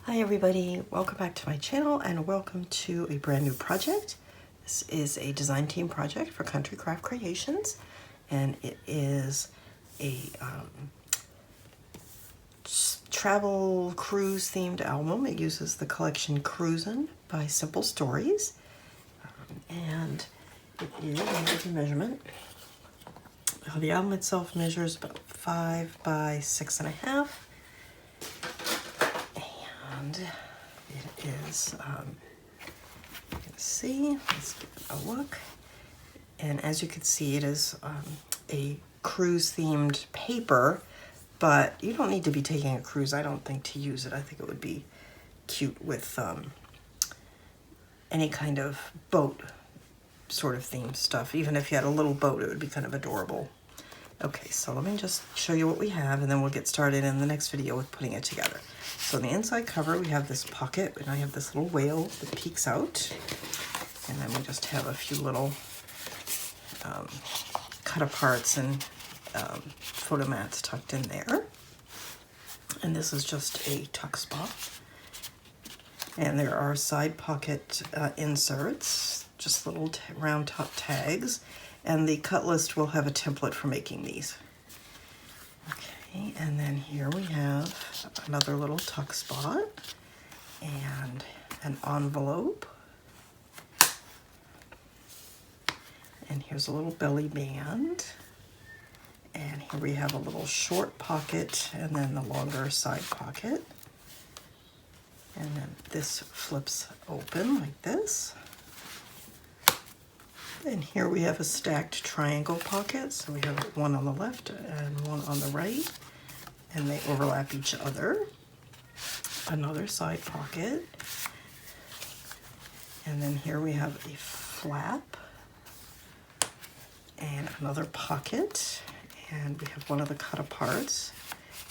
Hi everybody, welcome back to my channel and welcome to a brand new project. This is a design team project for Country Craft Creations, and it is a travel cruise themed album. It uses the collection Cruisin by Simple Stories, and it is a measurement. The album itself measures about 5 by 6.5. And it is, let's give it a look. And as you can see, it is a cruise themed paper, but you don't need to be taking a cruise, I don't think, to use it. I think it would be cute with any kind of boat sort of themed stuff. Even if you had a little boat, it would be kind of adorable. Okay, so let me just show you what we have, and then we'll get started in the next video with putting it together. So on the inside cover, we have this pocket, and I have this little whale that peeks out. And then we just have a few little cut aparts and photo mats tucked in there. And this is just a tuck spot. And there are side pocket inserts, just little round top tags. And the cut list will have a template for making these. Okay, and then here we have another little tuck spot and an envelope. And here's a little belly band. And here we have a little short pocket and then the longer side pocket. And then this flips open like this. And here we have a stacked triangle pocket. So we have one on the left and one on the right, and they overlap each other. Another side pocket. And then here we have a flap and another pocket. And we have one of the cut aparts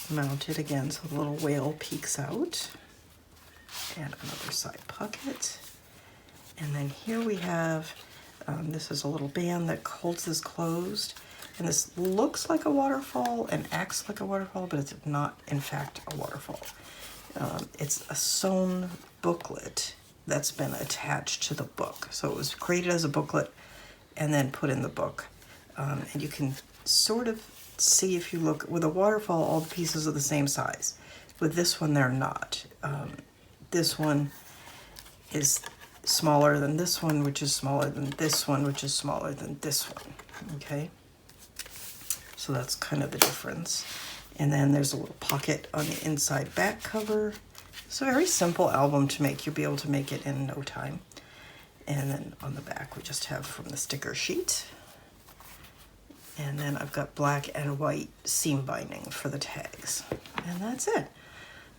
mounted again so the little whale peeks out. And another side pocket. And then here we have this is a little band that holds this closed, and this looks like a waterfall and acts like a waterfall, but it's not in fact a waterfall. It's a sewn booklet that's been attached to the book. So it was created as a booklet and then put in the book. And you can sort of see, if you look, with a waterfall, all the pieces are the same size. With this one, they're not. This one is smaller than this one, which is smaller than this one, which is smaller than this one, okay? So that's kind of the difference. And then there's a little pocket on the inside back cover. It's a very simple album to make. You'll be able to make it in no time. And then on the back, we just have from the sticker sheet. And then I've got black and white seam binding for the tags. And that's it.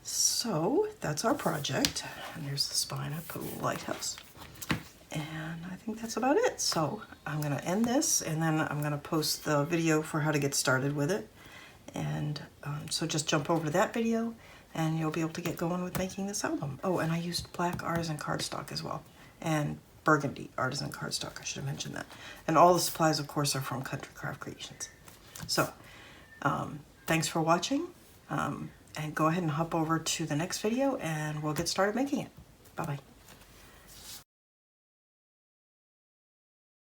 So that's our project, and there's the spine. I put a little lighthouse, and I think that's about it. So I'm gonna end this, and then I'm gonna post the video for how to get started with it. And so just jump over to that video, and you'll be able to get going with making this album. Oh, and I used black Artisan cardstock as well, and burgundy Artisan cardstock. I should have mentioned that. And all the supplies, of course, are from Country Craft Creations. So thanks for watching. And go ahead and hop over to the next video and we'll get started making it. Bye-bye.